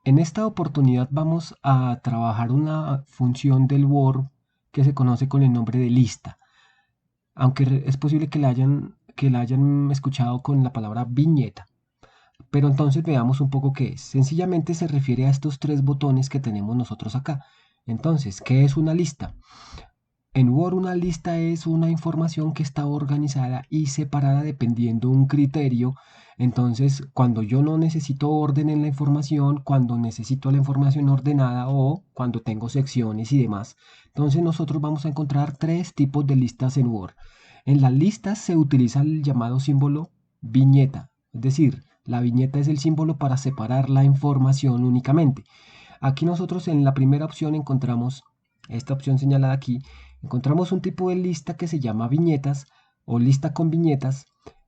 En esta oportunidad vamos a trabajar una función del Word que se conoce con el nombre de lista, aunque es posible que la hayan escuchado con la palabra viñeta. Pero entonces veamos un poco qué es. Sencillamente se refiere a estos tres botones que tenemos nosotros acá. Entonces, ¿qué es una lista? En Word una lista es una información que está organizada y separada dependiendo de un criterio. Entonces, cuando yo no necesito orden en la información, cuando necesito la información ordenada o cuando tengo secciones y demás. Entonces nosotros vamos a encontrar tres tipos de listas en Word. En las listas se utiliza el llamado símbolo viñeta, es decir, la viñeta es el símbolo para separar la información únicamente. Aquí nosotros en la primera opción encontramos esta opción señalada aquí. Encontramos un tipo de lista que se llama viñetas o lista con viñetas,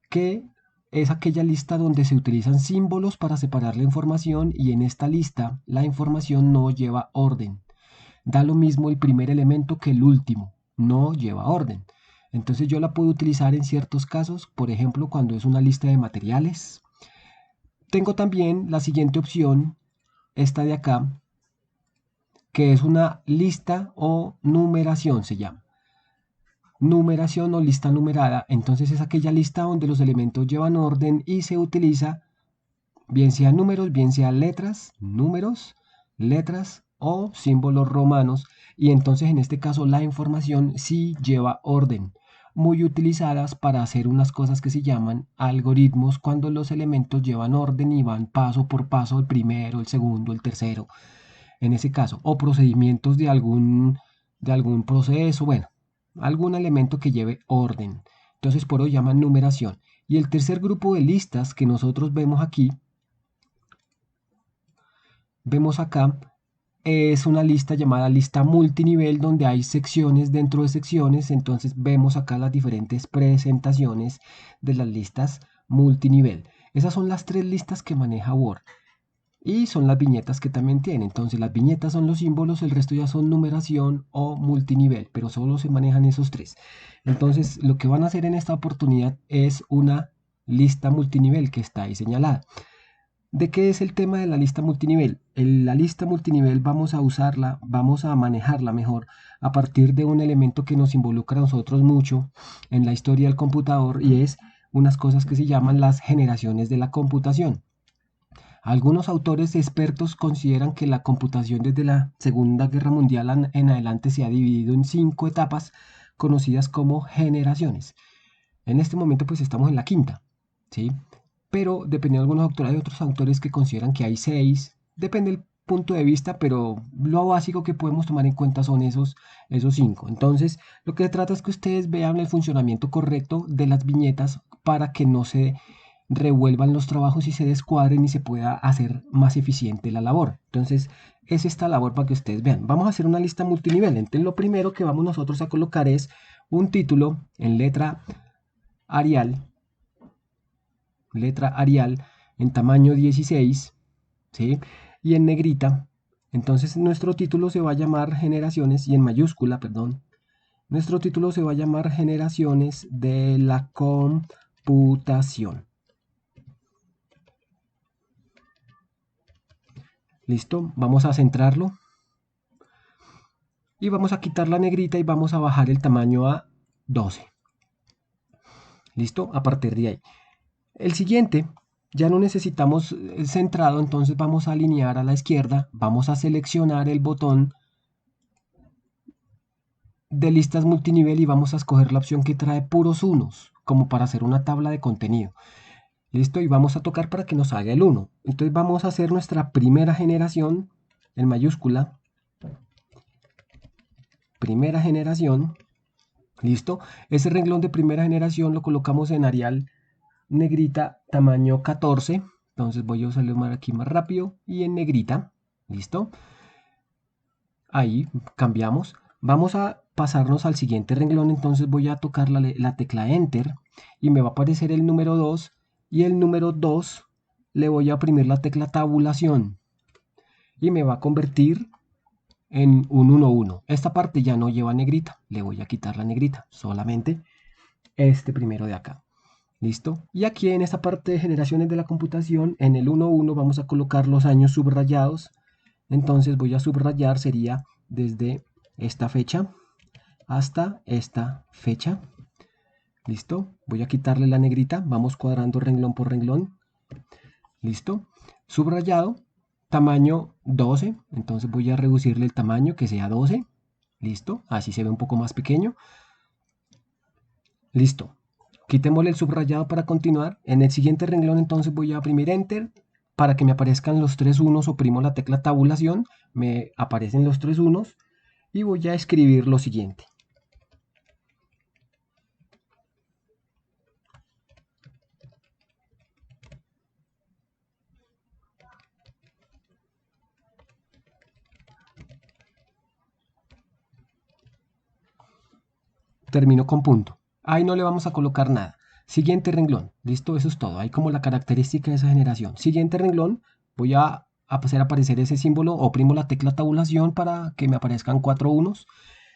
que es aquella lista donde se utilizan símbolos para separar la información y en esta lista la información no lleva orden. Da lo mismo el primer elemento que el último, no lleva orden. Entonces yo la puedo utilizar en ciertos casos, por ejemplo cuando es una lista de materiales. Tengo también la siguiente opción, esta de acá, que es una lista o numeración se llama. Numeración o lista numerada, entonces es aquella lista donde los elementos llevan orden y se utiliza bien sean números, bien sean letras, números, letras o símbolos romanos, y entonces en este caso la información sí lleva orden, muy utilizadas para hacer unas cosas que se llaman algoritmos cuando los elementos llevan orden y van paso por paso, el primero, el segundo, el tercero, en ese caso, o procedimientos de algún proceso, bueno, algún elemento que lleve orden. Entonces por eso llaman numeración. Y el tercer grupo de listas que nosotros vemos acá, es una lista llamada lista multinivel donde hay secciones dentro de secciones. Entonces vemos acá las diferentes presentaciones de las listas multinivel. Esas son las tres listas que maneja Word. Y son las viñetas que también tiene. Entonces las viñetas son los símbolos, el resto ya son numeración o multinivel, pero solo se manejan esos tres. Entonces lo que van a hacer en esta oportunidad es una lista multinivel que está ahí señalada. ¿De qué es el tema de la lista multinivel? La lista multinivel vamos a usarla, vamos a manejarla mejor a partir de un elemento que nos involucra a nosotros mucho en la historia del computador, y es unas cosas que se llaman las generaciones de la computación. Algunos autores expertos consideran que la computación desde la Segunda Guerra Mundial en adelante se ha dividido en 5 etapas conocidas como generaciones. En este momento pues estamos en la quinta, ¿sí? Pero dependiendo de algunos autores, hay otros autores que consideran que hay 6, depende del punto de vista, pero lo básico que podemos tomar en cuenta son esos 5. Entonces, lo que se trata es que ustedes vean el funcionamiento correcto de las viñetas para que no se revuelvan los trabajos y se descuadren y se pueda hacer más eficiente la labor. Entonces, es esta labor para que ustedes vean. Vamos a hacer una lista multinivel. Entonces, lo primero que vamos nosotros a colocar es un título en letra Arial en tamaño 16, ¿sí? Y en negrita. Entonces nuestro título se va a llamar generaciones, y en mayúscula, perdón. Nuestro título se va a llamar generaciones de la computación. ¿Listo? Vamos a centrarlo. Y vamos a quitar la negrita y vamos a bajar el tamaño a 12. ¿Listo? A partir de ahí. El siguiente, ya no necesitamos centrado, entonces vamos a alinear a la izquierda, vamos a seleccionar el botón de listas multinivel y vamos a escoger la opción que trae puros unos, como para hacer una tabla de contenido. Listo, y vamos a tocar para que nos haga el 1. Entonces vamos a hacer nuestra primera generación en mayúscula. Primera generación. Listo. Ese renglón de primera generación lo colocamos en Arial negrita tamaño 14. Entonces voy a usarlo aquí más rápido y en negrita. Listo. Ahí cambiamos. Vamos a pasarnos al siguiente renglón. Entonces voy a tocar la tecla Enter y me va a aparecer el número 2. Y el número 2 le voy a oprimir la tecla tabulación y me va a convertir en un 1-1. Esta parte ya no lleva negrita. Le voy a quitar la negrita. Solamente este primero de acá. ¿Listo? Y aquí en esta parte de generaciones de la computación, en el 1.1 vamos a colocar los años subrayados. Entonces voy a subrayar, sería desde esta fecha hasta esta fecha. ¿Listo? Voy a quitarle la negrita, vamos cuadrando renglón por renglón. ¿Listo? Subrayado, tamaño 12, entonces voy a reducirle el tamaño que sea 12. ¿Listo? Así se ve un poco más pequeño. Listo. Quitémosle el subrayado para continuar. En el siguiente renglón entonces voy a oprimir Enter. Para que me aparezcan los tres unos, oprimo la tecla tabulación. Me aparecen los tres unos. Y voy a escribir lo siguiente. Termino con punto. Ahí no le vamos a colocar nada. Siguiente renglón. Listo, eso es todo. Ahí como la característica de esa generación. Siguiente renglón. Voy a hacer aparecer ese símbolo. Oprimo la tecla tabulación para que me aparezcan cuatro unos.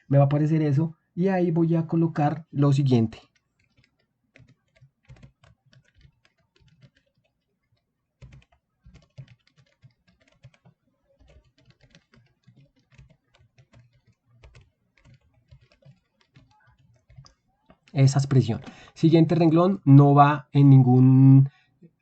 Me va a aparecer eso. Y ahí voy a colocar lo siguiente. Esa expresión. Siguiente renglón no va en ningún,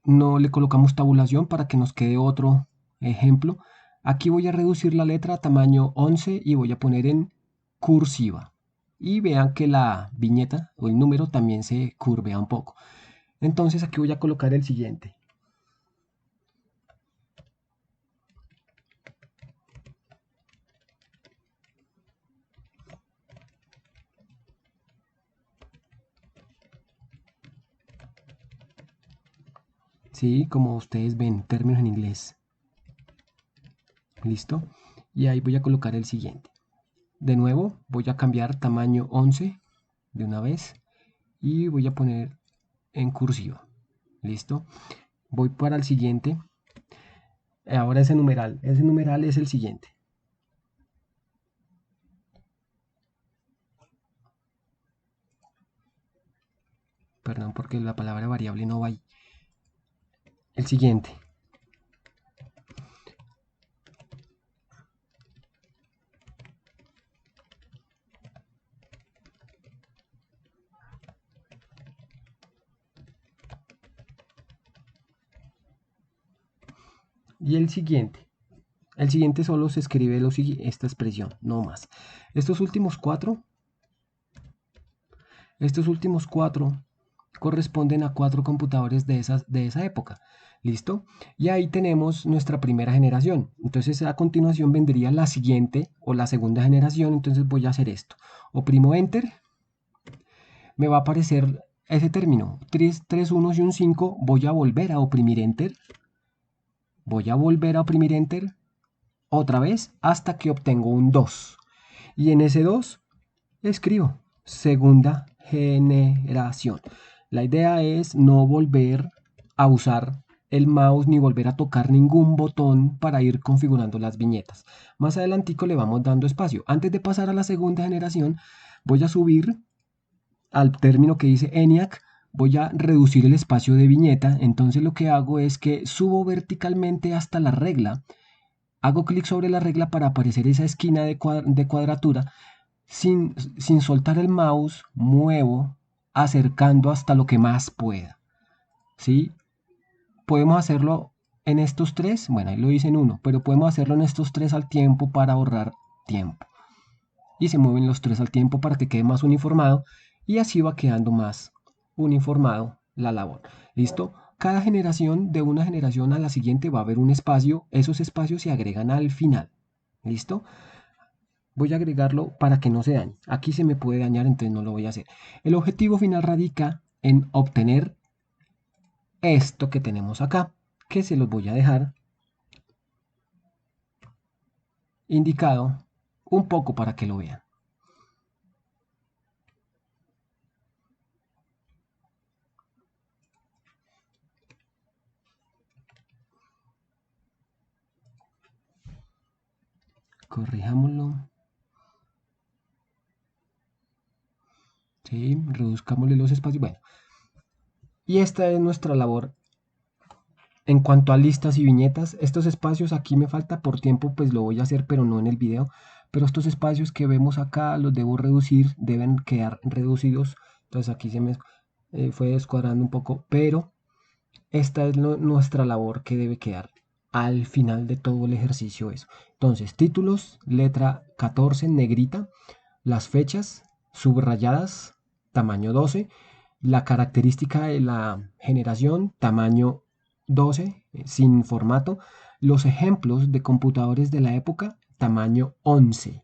no le colocamos tabulación para que nos quede otro ejemplo. Aquí voy a reducir la letra a tamaño 11 y voy a poner en cursiva. Y vean que la viñeta o el número también se curvea un poco. Entonces aquí voy a colocar el siguiente. Sí, como ustedes ven, términos en inglés. ¿Listo? Y ahí voy a colocar el siguiente. De nuevo, voy a cambiar tamaño 11 de una vez y voy a poner en cursiva. ¿Listo? Voy para el siguiente. Ahora ese numeral. Ese numeral es el siguiente. Perdón, porque la palabra variable no va ahí. El siguiente. Y el siguiente. El siguiente solo se escribe esta expresión, no más. Estos últimos cuatro corresponden a cuatro computadores de esa época. ¿Listo? Y ahí tenemos nuestra primera generación. Entonces a continuación vendría la siguiente o la segunda generación. Entonces voy a hacer esto. Oprimo Enter. Me va a aparecer ese término. Tres unos y un 5. Voy a volver a oprimir Enter. Voy a volver a oprimir Enter otra vez hasta que obtengo un 2. Y en ese 2 escribo segunda generación. La idea es no volver a usar el mouse ni volver a tocar ningún botón para ir configurando las viñetas. Más adelantico le vamos dando espacio. Antes de pasar a la segunda generación, voy a subir al término que dice ENIAC, voy a reducir el espacio de viñeta. Entonces lo que hago es que subo verticalmente hasta la regla. Hago clic sobre la regla para aparecer esa esquina de cuadratura. Sin soltar el mouse, muevo acercando hasta lo que más pueda. ¿Sí? Podemos hacerlo en estos tres, bueno, ahí lo hice en uno, pero podemos hacerlo en estos tres al tiempo para ahorrar tiempo. Y se mueven los tres al tiempo para que quede más uniformado y así va quedando más uniformado la labor. ¿Listo? Cada generación, de una generación a la siguiente, va a haber un espacio. Esos espacios se agregan al final. ¿Listo? Voy a agregarlo para que no se dañe. Aquí se me puede dañar, entonces no lo voy a hacer. El objetivo final radica en obtener esto que tenemos acá, que se los voy a dejar indicado un poco para que lo vean. Corrijámoslo. Sí, reduzcámosle los espacios. Bueno, Y esta es nuestra labor en cuanto a listas y viñetas. Estos espacios aquí me falta por tiempo, pues lo voy a hacer, pero no en el video. Pero estos espacios que vemos acá los debo reducir, deben quedar reducidos. Entonces aquí se me fue descuadrando un poco, pero esta es nuestra labor que debe quedar al final de todo el ejercicio eso. Entonces, títulos, letra 14 negrita, las fechas subrayadas, tamaño 12, la característica de la generación, tamaño 12, sin formato, los ejemplos de computadores de la época, tamaño 11.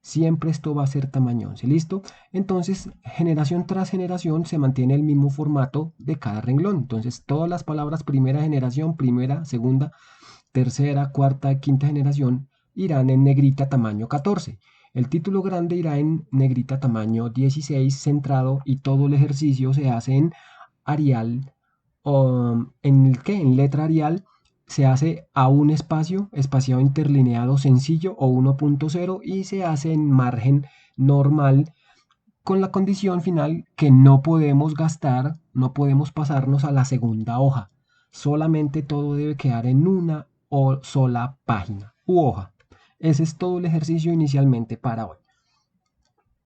Siempre esto va a ser tamaño 11, ¿listo? Entonces, generación tras generación se mantiene el mismo formato de cada renglón. Entonces, todas las palabras primera generación, primera, segunda, tercera, cuarta, quinta generación irán en negrita tamaño 14. El título grande irá en negrita tamaño 16 centrado y todo el ejercicio se hace en Arial, ¿en el qué? En letra Arial se hace a un espacio, espaciado interlineado sencillo o 1.0 y se hace en margen normal con la condición final que no podemos gastar, no podemos pasarnos a la segunda hoja. Solamente todo debe quedar en una o sola página u hoja. Ese es todo el ejercicio inicialmente para hoy.